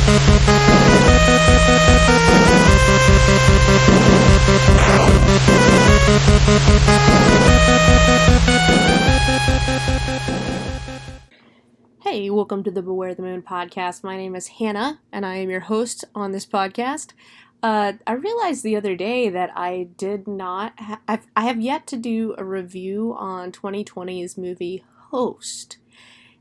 Hey, welcome to the Beware the Moon podcast. My name is Hannah, and I am your host on this podcast. I realized the other day that I did not I have yet to do a review on 2020's movie Host,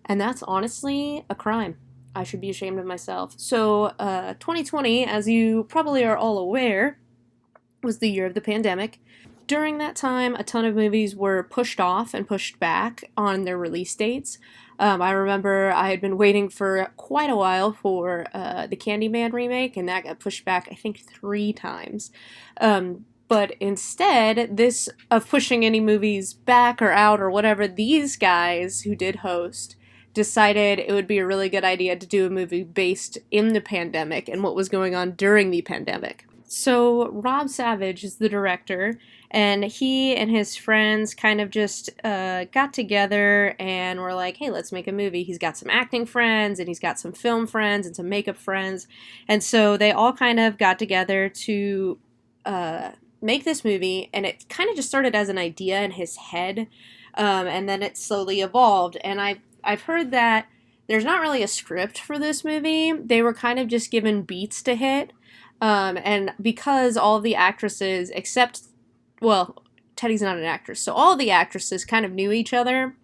and that's honestly a crime. I should be ashamed of myself. So, 2020, as you probably are all aware, was the year of the pandemic. During that time, a ton of movies were pushed off and pushed back on their release dates. I remember I had been waiting for quite a while for the Candyman remake, and that got pushed back, I think, 3 times. But instead, this of pushing any movies back or out or whatever, these guys who did Host decided it would be a really good idea to do a movie based in the pandemic and what was going on during the pandemic. So Rob Savage is the director, and he and his friends kind of just got together and were like, hey, let's make a movie. He's got some acting friends, and he's got some film friends, and some makeup friends. And so they all kind of got together to make this movie, and it kind of just started as an idea in his head, and then it slowly evolved. And I've heard that there's not really a script for this movie. They were kind of just given beats to hit. And because all of the actresses, Teddy's not an actress, so all the actresses kind of knew each other.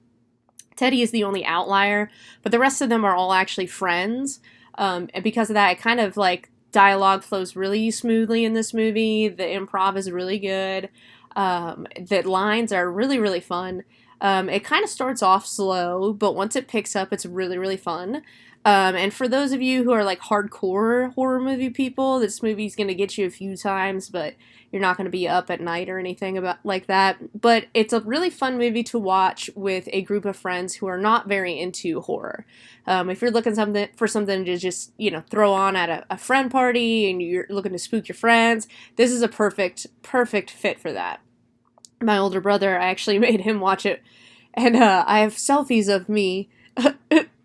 Teddy is the only outlier, but the rest of them are all actually friends. And because of that, it kind of like dialogue flows really smoothly in this movie. The improv is really good. The lines are really, really fun. It kind of starts off slow, but once it picks up, it's really, really fun. And for those of you who are like hardcore horror movie people, this movie's going to get you a few times, but you're not going to be up at night or anything about like that. But it's a really fun movie to watch with a group of friends who are not very into horror. If you're looking for something to just, throw on at a friend party and you're looking to spook your friends, this is a perfect fit for that. My older brother, I actually made him watch it, and I have selfies of me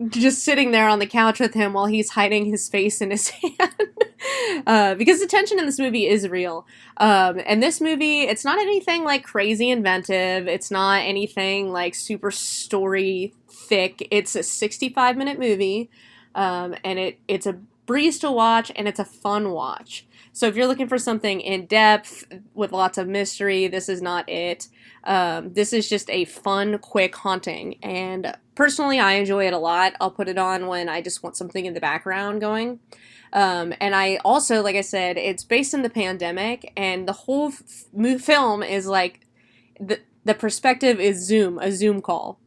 just sitting there on the couch with him while he's hiding his face in his hand. Because the tension in this movie is real. And this movie, it's not anything like crazy inventive. It's not anything like super story thick. It's a 65-minute movie. And it's a breeze to watch, and it's a fun watch. So if you're looking for something in depth with lots of mystery, this is not it. This is just a fun, quick haunting. And personally, I enjoy it a lot. I'll put it on when I just want something in the background going. And I also, like I said, it's based in the pandemic, and the whole film is like, the perspective is a Zoom call,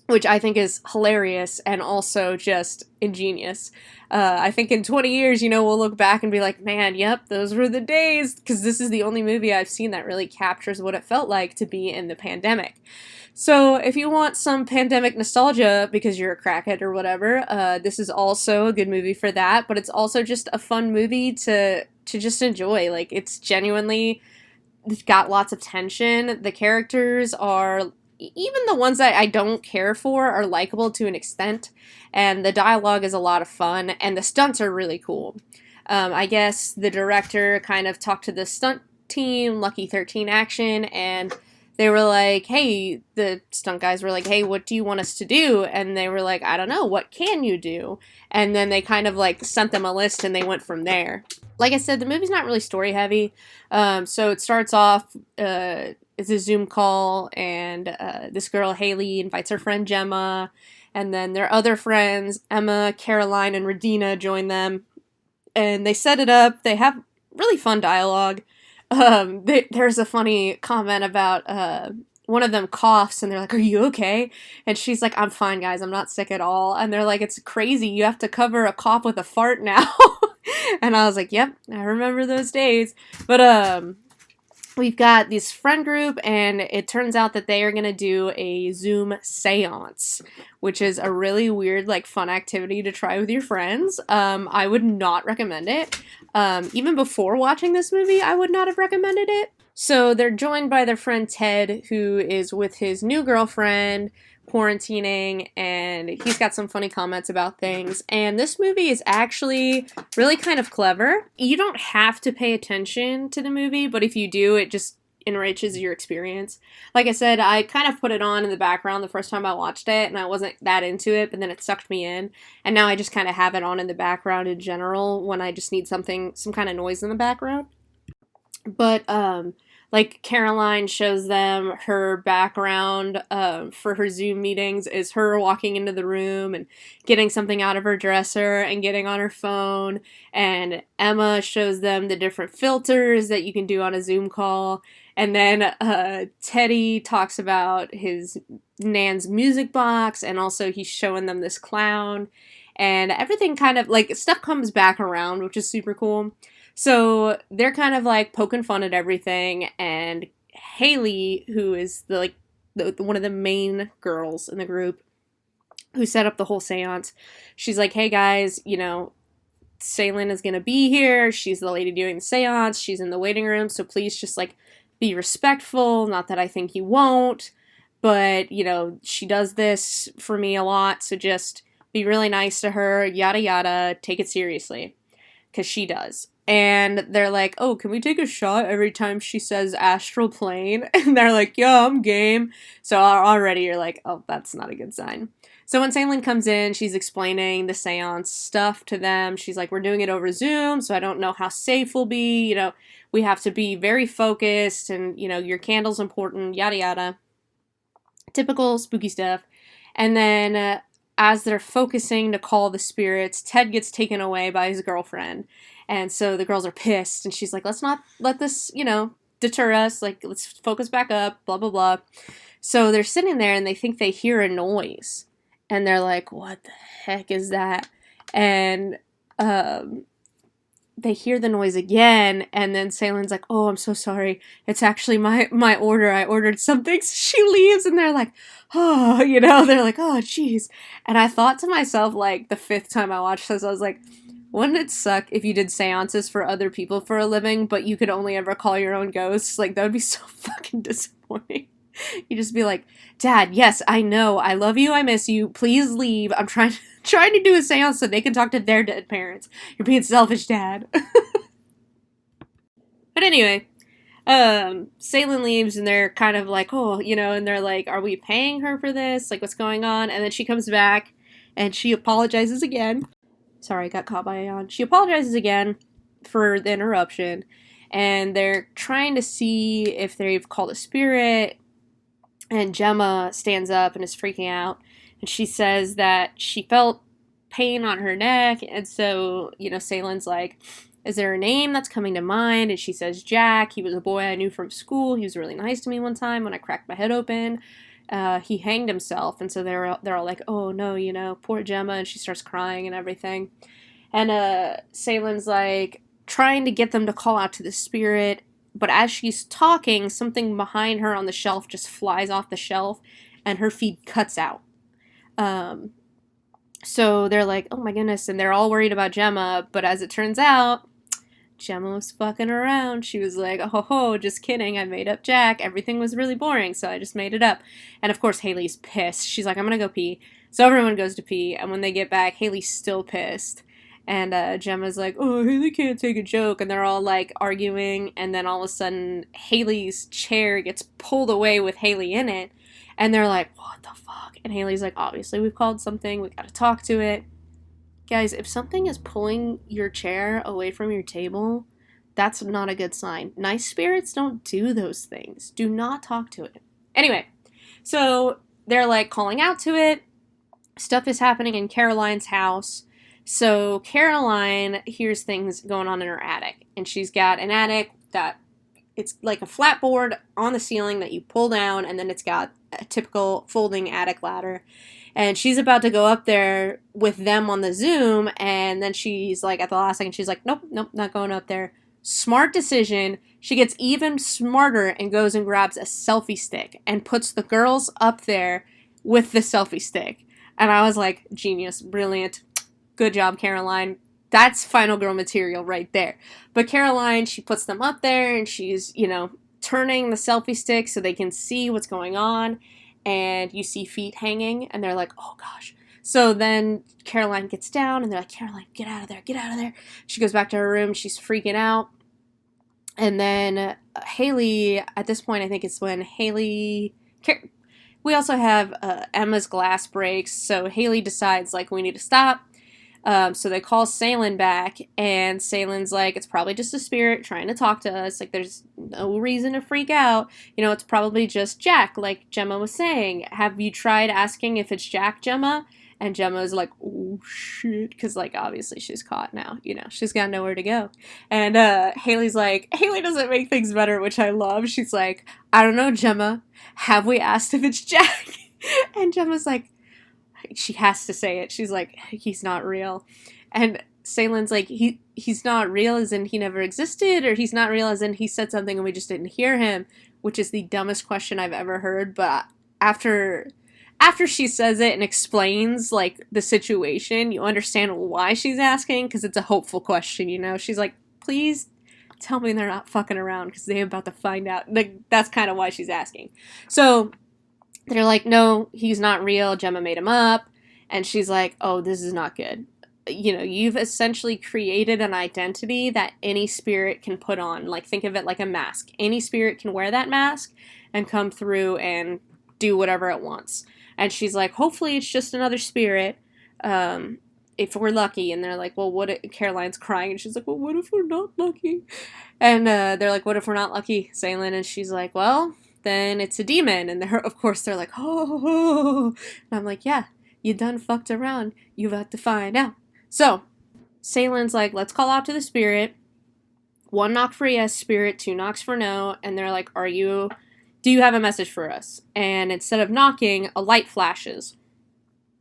which I think is hilarious and also just ingenious. I think in 20 years, we'll look back and be like, man, yep, those were the days, because this is the only movie I've seen that really captures what it felt like to be in the pandemic. So if you want some pandemic nostalgia because you're a crackhead or whatever, this is also a good movie for that, but it's also just a fun movie to just enjoy. Like, it's genuinely got lots of tension. The characters are, even the ones that I don't care for, are likable to an extent, and the dialogue is a lot of fun, and the stunts are really cool. I guess the director kind of talked to the stunt team, Lucky 13 Action, and they were like, hey, the stunt guys were like, hey, what do you want us to do? And they were like, I don't know, what can you do? And then they kind of like sent them a list, and they went from there. Like I said, the movie's not really story heavy, so it starts off, it's a Zoom call, and this girl, Haley, invites her friend Gemma, and then their other friends, Emma, Caroline, and Radina, join them, and they set it up. They have really fun dialogue. There's a funny comment about one of them coughs, and they're like, are you okay? And she's like, I'm fine, guys, I'm not sick at all. And they're like, it's crazy, you have to cover a cough with a fart now. And I was like, yep, I remember those days. But we've got this friend group, and it turns out that they are going to do a Zoom seance, which is a really weird, like, fun activity to try with your friends. I would not recommend it. Even before watching this movie, I would not have recommended it. So they're joined by their friend Ted, who is with his new girlfriend, quarantining, and he's got some funny comments about things. And this movie is actually really kind of clever. You don't have to pay attention to the movie, but if you do, it just enriches your experience. Like I said, I kind of put it on in the background the first time I watched it, and I wasn't that into it, but then it sucked me in, and now I just kind of have it on in the background in general when I just need some kind of noise in the background. But like Caroline shows them her background for her Zoom meetings is her walking into the room and getting something out of her dresser and getting on her phone. And Emma shows them the different filters that you can do on a Zoom call. And then Teddy talks about his Nan's music box, and also he's showing them this clown. And everything kind of, like, stuff comes back around, which is super cool. So they're kind of like poking fun at everything, and Haley, who is the one of the main girls in the group who set up the whole seance, she's like, hey guys, you know, Saylin is gonna be here. She's the lady doing the seance. She's in the waiting room, so please just like be respectful. Not that I think you won't, but you know, she does this for me a lot, so just be really nice to her, yada yada, take it seriously, because she does. And they're like, oh, can we take a shot every time she says astral plane? And they're like, yeah, I'm game. So already you're like, oh, that's not a good sign. So when Saylin comes in, she's explaining the seance stuff to them. She's like, we're doing it over Zoom, so I don't know how safe we'll be. You know, we have to be very focused, and, you know, your candle's important, yada yada. Typical spooky stuff. And then as they're focusing to call the spirits, Ted gets taken away by his girlfriend. And so the girls are pissed, and she's like, let's not let this, you know, deter us. Like, let's focus back up, blah, blah, blah. So they're sitting there, and they think they hear a noise. And they're like, what the heck is that? And they hear the noise again, and then Saylin's like, oh, I'm so sorry. It's actually my order. I ordered something. So she leaves, and they're like, oh, you know, they're like, oh, jeez. And I thought to myself, like, the fifth time I watched this, I was like, wouldn't it suck if you did seances for other people for a living, but you could only ever call your own ghosts? Like, that would be so fucking disappointing. You just be like, Dad, yes, I know, I love you, I miss you, please leave. I'm trying to do a seance so they can talk to their dead parents. You're being selfish, Dad. But anyway, Saylin leaves, and they're kind of like, oh, you know, and they're like, are we paying her for this? Like, what's going on? And then she comes back, and she apologizes again. Sorry, I got caught by a yawn. She apologizes again for the interruption, and they're trying to see if they've called a spirit, and Gemma stands up and is freaking out, and she says that she felt pain on her neck, and so, you know, Saylin's like, is there a name that's coming to mind? And she says, Jack. He was a boy I knew from school. He was really nice to me one time when I cracked my head open. He hanged himself, and so they're all like, oh no, you know, poor Gemma, and she starts crying and everything. And Saylin's like trying to get them to call out to the spirit, but as she's talking, something behind her on the shelf just flies off the shelf, and her feed cuts out. So they're like, oh my goodness, and they're all worried about Gemma, but as it turns out, Gemma was fucking around. She was like, oh ho, just kidding, I made up Jack. Everything was really boring, so I just made it up. And of course, Haley's pissed. She's like, I'm gonna go pee. So everyone goes to pee, and when they get back, Haley's still pissed. And Gemma's like, oh, Haley can't take a joke. And they're all like arguing, and then all of a sudden, Haley's chair gets pulled away with Haley in it. And they're like, what the fuck? And Haley's like, obviously we've called something, we gotta talk to it. Guys, if something is pulling your chair away from your table, that's not a good sign. Nice spirits don't do those things. Do not talk to it. Anyway, so they're like calling out to it. Stuff is happening in Caroline's house. So Caroline hears things going on in her attic. And she's got an attic that it's like a flat board on the ceiling that you pull down, and then it's got a typical folding attic ladder. And she's about to go up there with them on the Zoom, and then she's like, at the last second, she's like, nope, not going up there. Smart decision. She gets even smarter and goes and grabs a selfie stick and puts the girls up there with the selfie stick. And I was like, genius, brilliant. Good job, Caroline. That's final girl material right there. But Caroline, she puts them up there, and she's, you know, turning the selfie stick so they can see what's going on. and you see feet hanging, and they're like, oh gosh. So then Caroline gets down, and they're like, Caroline, get out of there, get out of there. She goes back to her room, she's freaking out. And then Haley, at this point, I think it's when Haley... We also have Emma's glass breaks, so Haley decides, like, we need to stop. So they call Salen back, and Salen's like, it's probably just a spirit trying to talk to us. Like, there's no reason to freak out. You know, it's probably just Jack, like Gemma was saying. Have you tried asking if it's Jack, Gemma? And Gemma's like, oh, shit. Because, like, obviously she's caught now. You know, she's got nowhere to go. And Haley's like, Haley doesn't make things better, which I love. She's like, I don't know, Gemma. Have we asked if it's Jack? And Gemma's like, she has to say it. She's like, he's not real. And Salen's like, he's not real as in he never existed, or he's not real as in he said something and we just didn't hear him, which is the dumbest question I've ever heard. But after she says it and explains, like, the situation, you understand why she's asking, because it's a hopeful question, you know? She's like, please tell me they're not fucking around, because they're about to find out. Like, that's kind of why she's asking. So they're like, no, he's not real. Gemma made him up. And she's like, oh, this is not good. You know, you've essentially created an identity that any spirit can put on. Like, think of it like a mask. Any spirit can wear that mask and come through and do whatever it wants. And she's like, hopefully it's just another spirit, if we're lucky. And they're like, well, what if... Caroline's crying, and she's like, well, what if we're not lucky? And they're like, what if we're not lucky, Salen? And she's like, well, then it's a demon. And of course they're like, oh. And I'm like, yeah, you done fucked around. You about to find out. So Salen's like, let's call out to the spirit. 1 knock for yes, spirit. 2 knocks for no. And they're like, do you have a message for us? And instead of knocking, a light flashes.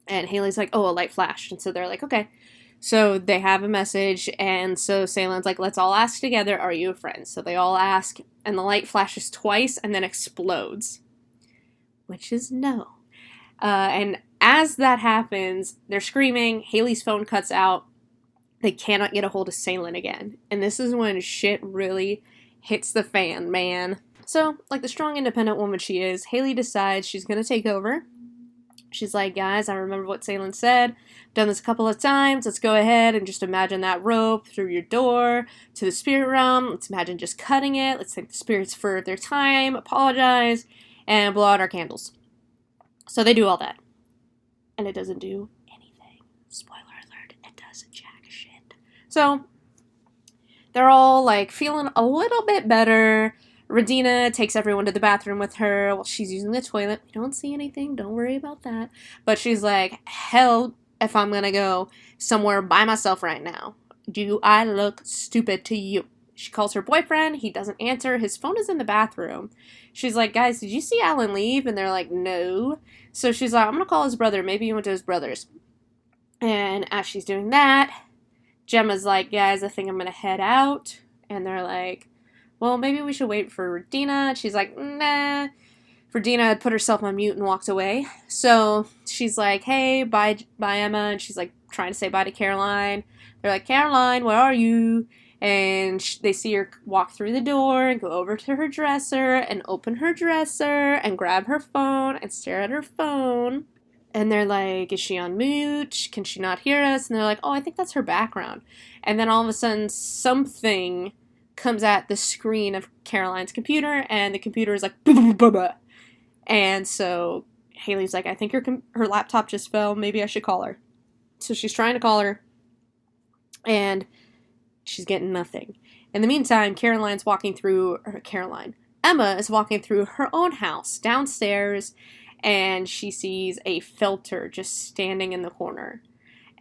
And Haley's like, oh, a light flashed. And so they're like, okay. So they have a message. And so Salen's like, let's all ask together, are you a friend? So they all ask. And the light flashes twice and then explodes. Which is no. And as that happens, they're screaming. Haley's phone cuts out. They cannot get a hold of Salen again. And this is when shit really hits the fan, man. So, like the strong, independent woman she is, Haley decides she's going to take over. She's like, guys, I remember what Salen said. I've done this a couple of times. Let's go ahead and just imagine that rope through your door to the spirit realm. Let's imagine just cutting it. Let's thank the spirits for their time, apologize, and blow out our candles. So they do all that. And it doesn't do anything. Spoiler alert, it doesn't jack shit. So, they're all, like, feeling a little bit better. Radina takes everyone to the bathroom with her while she's using the toilet. We don't see anything. Don't worry about that. But she's like, hell if I'm gonna go somewhere by myself right now. Do I look stupid to you? She calls her boyfriend. He doesn't answer. His phone is in the bathroom. She's like, guys, did you see Alan leave? And they're like, no. So she's like, I'm gonna call his brother. Maybe he went to his brother's. And as she's doing that, Gemma's like, guys, I think I'm gonna head out. And they're like, well, maybe we should wait for Radina. And she's like, nah. Radina had put herself on mute and walked away. So she's like, hey, bye Emma. And she's like trying to say bye to Caroline. They're like, Caroline, where are you? And they see her walk through the door and go over to her dresser and open her dresser and grab her phone and stare at her phone. And they're like, is she on mute? Can she not hear us? And they're like, oh, I think that's her background. And then all of a sudden something comes at the screen of Caroline's computer, and the computer is like, and so Haley's like, I think her laptop just fell. Maybe I should call her. So she's trying to call her, and she's getting nothing. In the meantime, Emma is walking through her own house downstairs, and she sees a filter just standing in the corner.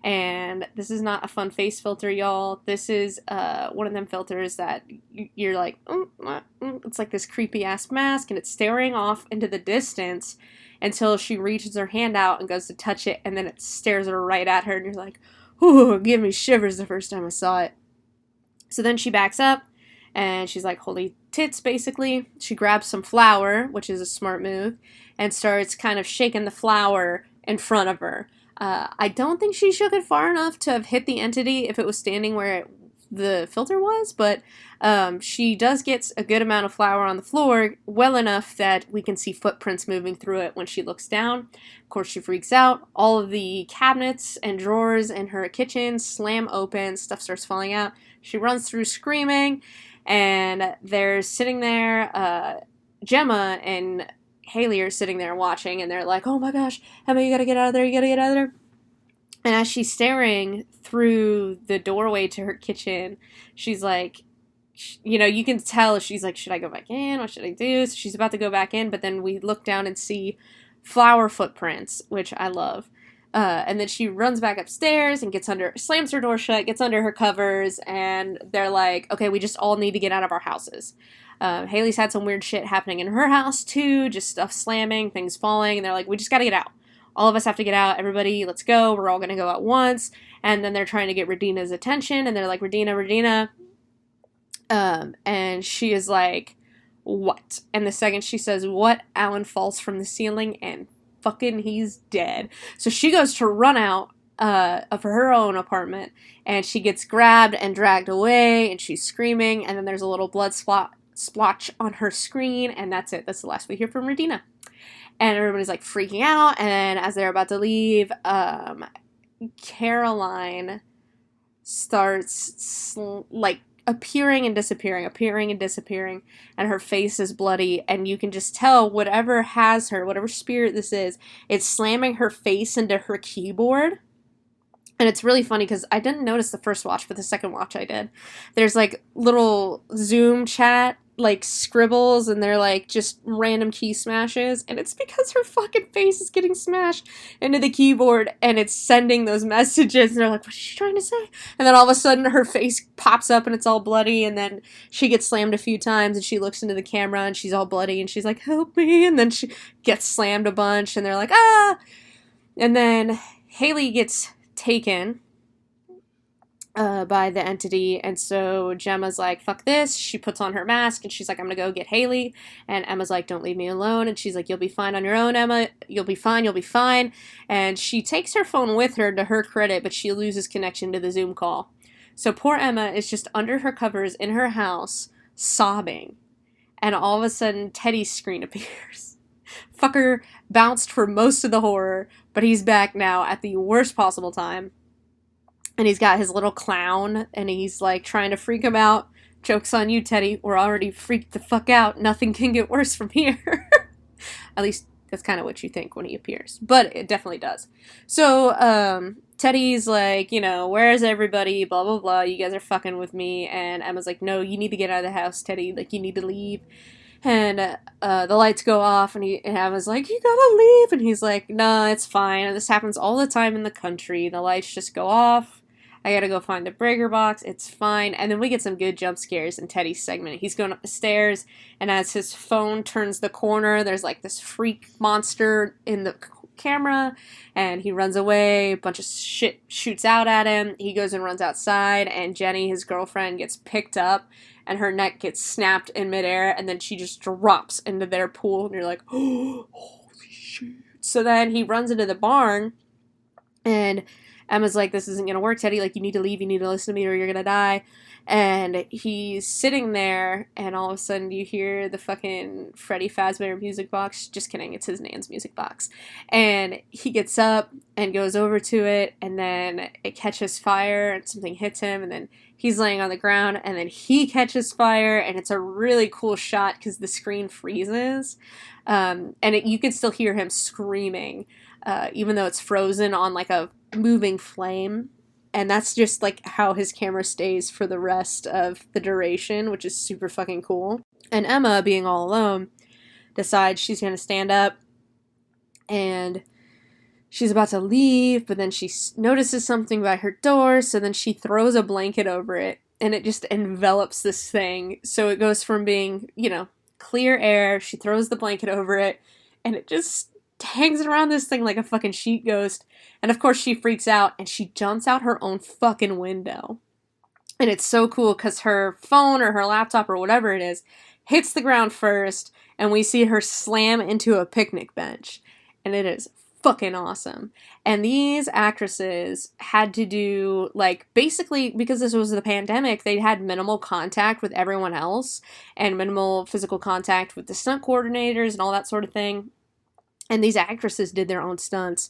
And this is not a fun face filter, y'all. This is one of them filters that you're like, it's like this creepy-ass mask, and it's staring off into the distance until she reaches her hand out and goes to touch it, and then it stares her right at her, and you're like, ooh, give me shivers the first time I saw it. So then she backs up, and she's like, holy tits, basically. She grabs some flour, which is a smart move, and starts kind of shaking the flour in front of her. I don't think she shook it far enough to have hit the entity if it was standing where it the filter was, but she does get a good amount of flour on the floor, well enough that we can see footprints moving through it when she looks down. Of course, she freaks out. All of the cabinets and drawers in her kitchen slam open, stuff starts falling out. She runs through screaming, and they're sitting there, Gemma and Haley are sitting there watching, and they're like, oh my gosh, Emma, you gotta get out of there, you gotta get out of there. And as she's staring through the doorway to her kitchen, she's like, you can tell she's like, should I go back in? What should I do? So she's about to go back in, but then we look down and see flower footprints, which I love. And then she runs back upstairs and slams her door shut, gets under her covers, and they're like, okay, we just all need to get out of our houses. Haley's had some weird shit happening in her house too, just stuff slamming, things falling, and they're like, we just gotta get out. All of us have to get out. Everybody, let's go. We're all going to go at once. And then they're trying to get Radina's attention. And they're like, Radina. And she is like, what? And the second she says, what? Alan falls from the ceiling and fucking he's dead. So she goes to run out of her own apartment. And she gets grabbed and dragged away. And she's screaming. And then there's a little blood splotch on her screen. And that's it. That's the last we hear from Radina. And everybody's like freaking out, and as they're about to leave, Caroline starts like appearing and disappearing, and her face is bloody, and you can just tell whatever has her, whatever spirit this is, it's slamming her face into her keyboard. And it's really funny because I didn't notice the first watch, but the second watch I did. There's like little Zoom chat like scribbles, and they're like just random key smashes, and it's because her fucking face is getting smashed into the keyboard and it's sending those messages, and they're like, what is she trying to say? And then all of a sudden her face pops up and it's all bloody, and then she gets slammed a few times and she looks into the camera and she's all bloody and she's like, help me, and then she gets slammed a bunch and they're like, ah. And then Haley gets taken by the entity, and so Gemma's like, fuck this. She puts on her mask and she's like, I'm gonna go get Haley, and Emma's like, don't leave me alone, and she's like, you'll be fine on your own, Emma, you'll be fine, and she takes her phone with her, to her credit, but she loses connection to the Zoom call. So poor Emma is just under her covers in her house sobbing, and all of a sudden Teddy's screen appears. Fucker bounced for most of the horror, but he's back now at the worst possible time. And he's got his little clown, and he's, like, trying to freak him out. Joke's on you, Teddy. We're already freaked the fuck out. Nothing can get worse from here. At least, that's kind of what you think when he appears. But it definitely does. So, Teddy's like, where's everybody? Blah, blah, blah. You guys are fucking with me. And Emma's like, no, you need to get out of the house, Teddy. Like, you need to leave. And the lights go off, and Emma's like, you gotta leave. And he's like, nah, it's fine. And this happens all the time in the country. The lights just go off. I gotta go find the breaker box. It's fine. And then we get some good jump scares in Teddy's segment. He's going up the stairs, and as his phone turns the corner, there's like this freak monster in the camera, and he runs away. A bunch of shit shoots out at him. He goes and runs outside, and Jenny, his girlfriend, gets picked up, and her neck gets snapped in midair, and then she just drops into their pool, and you're like, oh, holy shit. So then he runs into the barn, and Emma's like, this isn't going to work, Teddy. Like, you need to leave. You need to listen to me or you're going to die. And he's sitting there, and all of a sudden you hear the fucking Freddy Fazbear music box. Just kidding. It's his Nan's music box. And he gets up and goes over to it, and then it catches fire, and something hits him, and then he's laying on the ground, and then he catches fire, and it's a really cool shot because the screen freezes. And you can still hear him screaming, even though it's frozen on like a moving flame. And that's just like how his camera stays for the rest of the duration, which is super fucking cool. And Emma, being all alone, decides she's going to stand up, and she's about to leave, but then she notices something by her door, so then she throws a blanket over it, and it just envelops this thing. So it goes from being, clear air, she throws the blanket over it, and it just hangs around this thing like a fucking sheet ghost. And of course she freaks out, and she jumps out her own fucking window. And it's so cool because her phone or her laptop or whatever it is hits the ground first, and we see her slam into a picnic bench. And it is fucking awesome. And these actresses had to do, like, basically, because this was the pandemic, they had minimal contact with everyone else and minimal physical contact with the stunt coordinators and all that sort of thing. And these actresses did their own stunts.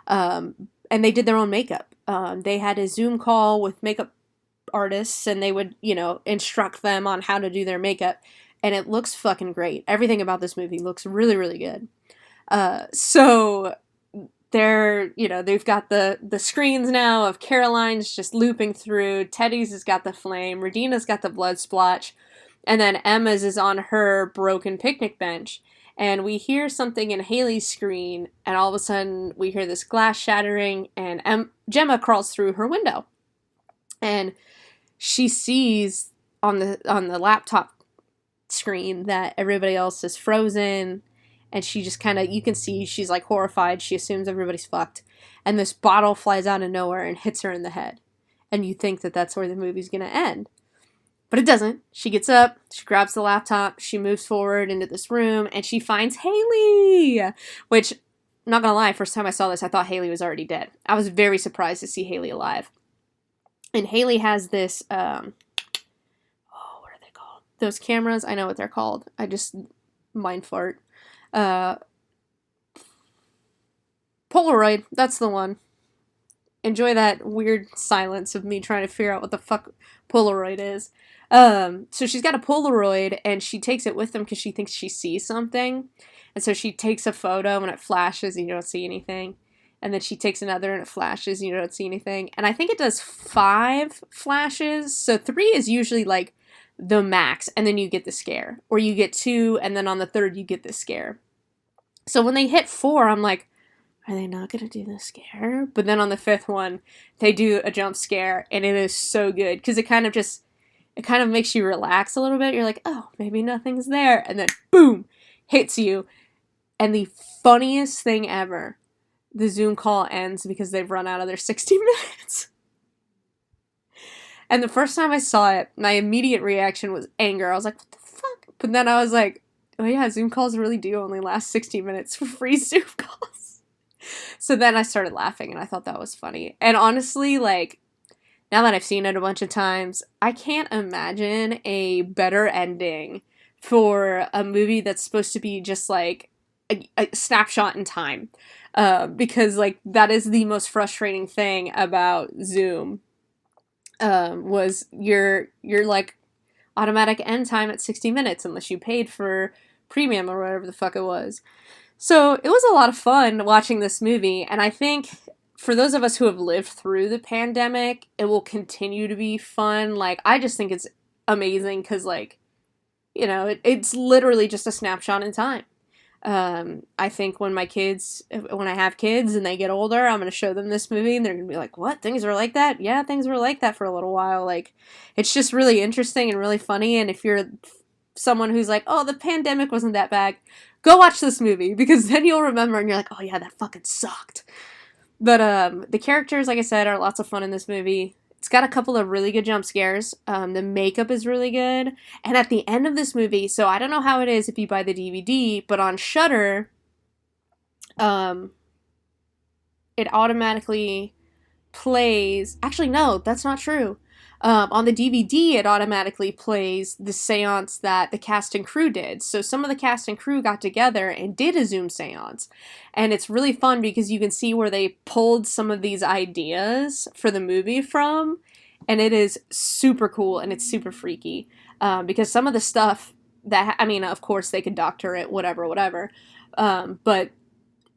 And they did their own makeup. They had a Zoom call with makeup artists, and they would, instruct them on how to do their makeup. And it looks fucking great. Everything about this movie looks really, really good. So they've got the screens now of Caroline's just looping through, Teddy's has got the flame, Regina's got the blood splotch, and then Emma's is on her broken picnic bench. And we hear something in Haley's screen, and all of a sudden we hear this glass shattering, and Gemma crawls through her window. And she sees on the laptop screen that everybody else is frozen, and she just kind of, you can see she's like horrified. She assumes everybody's fucked. And this bottle flies out of nowhere and hits her in the head. And you think that that's where the movie's going to end. But it doesn't. She gets up, she grabs the laptop, she moves forward into this room, and she finds Haley! Which, not gonna lie, first time I saw this, I thought Haley was already dead. I was very surprised to see Haley alive. And Haley has this, what are they called? Those cameras, I know what they're called. I just mind fart. Polaroid, that's the one. Enjoy that weird silence of me trying to figure out what the fuck Polaroid is. So she's got a Polaroid, and she takes it with them because she thinks she sees something. And so she takes a photo, and it flashes, and you don't see anything. And then she takes another, and it flashes, and you don't see anything. And I think it does 5 flashes. So 3 is usually, like, the max, and then you get the scare. Or you get 2, and then on the 3rd, you get the scare. So when they hit 4, I'm like, are they not going to do the scare? But then on the 5th one, they do a jump scare, and it is so good. Because it kind of makes you relax a little bit. You're like, oh, maybe nothing's there. And then, boom, hits you. And the funniest thing ever, the Zoom call ends because they've run out of their 60 minutes. And the first time I saw it, my immediate reaction was anger. I was like, what the fuck? But then I was like, oh yeah, Zoom calls really do only last 60 minutes for free Zoom calls. So then I started laughing, and I thought that was funny. And honestly, like, now that I've seen it a bunch of times, I can't imagine a better ending for a movie that's supposed to be just like a snapshot in time. Because, like, that is the most frustrating thing about Zoom. Was your like automatic end time at 60 minutes unless you paid for premium or whatever the fuck it was. So it was a lot of fun watching this movie, and I think for those of us who have lived through the pandemic, it will continue to be fun. Like, I just think it's amazing because, like, it's literally just a snapshot in time. I think when I have kids and they get older, I'm going to show them this movie, and they're going to be like, what? Things were like that? Yeah, things were like that for a little while. Like, it's just really interesting and really funny, and if you're someone who's like, oh, the pandemic wasn't that bad, go watch this movie, because then you'll remember, and you're like, oh yeah, that fucking sucked. But, the characters, like I said, are lots of fun in this movie. It's got a couple of really good jump scares. The makeup is really good. And at the end of this movie, so I don't know how it is if you buy the DVD, but on Shudder, it automatically plays... Actually, no, that's not true. On the DVD, it automatically plays the seance that the cast and crew did. So some of the cast and crew got together and did a Zoom seance. And it's really fun because you can see where they pulled some of these ideas for the movie from. And it is super cool, and it's super freaky. Because some of the stuff that, I mean, of course they could doctor it, whatever. But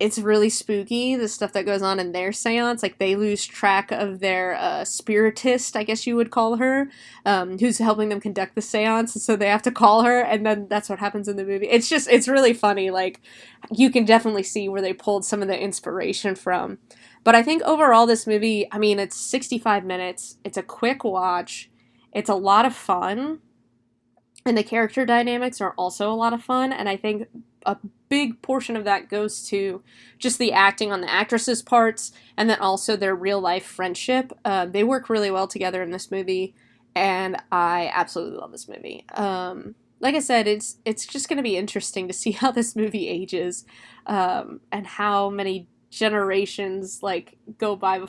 it's really spooky, the stuff that goes on in their seance. Like, they lose track of their spiritist, I guess you would call her, who's helping them conduct the seance. So they have to call her, and then that's what happens in the movie. It's really funny. Like, you can definitely see where they pulled some of the inspiration from. But I think overall this movie, I mean, it's 65 minutes. It's a quick watch. It's a lot of fun. And the character dynamics are also a lot of fun. And I think a big portion of that goes to just the acting on the actresses' parts, and then also their real-life friendship. They work really well together in this movie, and I absolutely love this movie. Like I said, it's just going to be interesting to see how this movie ages, and how many generations like go by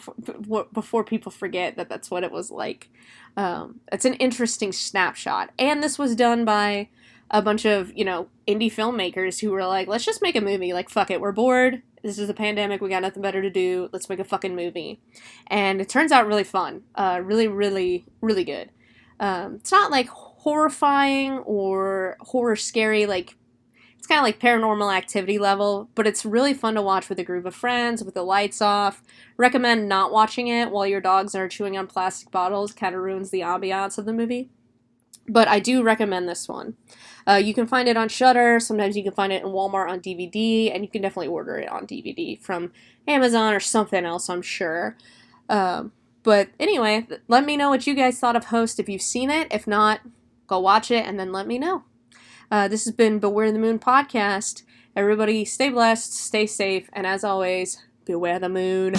before people forget that that's what it was like. It's an interesting snapshot, and this was done by a bunch of indie filmmakers who were like, let's just make a movie. Like, fuck it, we're bored. This is a pandemic. We got nothing better to do. Let's make a fucking movie. And it turns out really fun. Really, really, really good. It's not like horrifying or horror scary. Like, it's kind of like Paranormal Activity level, but it's really fun to watch with a group of friends with the lights off. Recommend not watching it while your dogs are chewing on plastic bottles. Kind of ruins the ambiance of the movie. But I do recommend this one. You can find it on Shudder. Sometimes you can find it in Walmart on DVD, and you can definitely order it on DVD from Amazon or something else, I'm sure. But anyway, let me know what you guys thought of Host if you've seen it. If not, go watch it and then let me know. This has been Beware the Moon podcast. Everybody stay blessed, stay safe, and as always, beware the moon.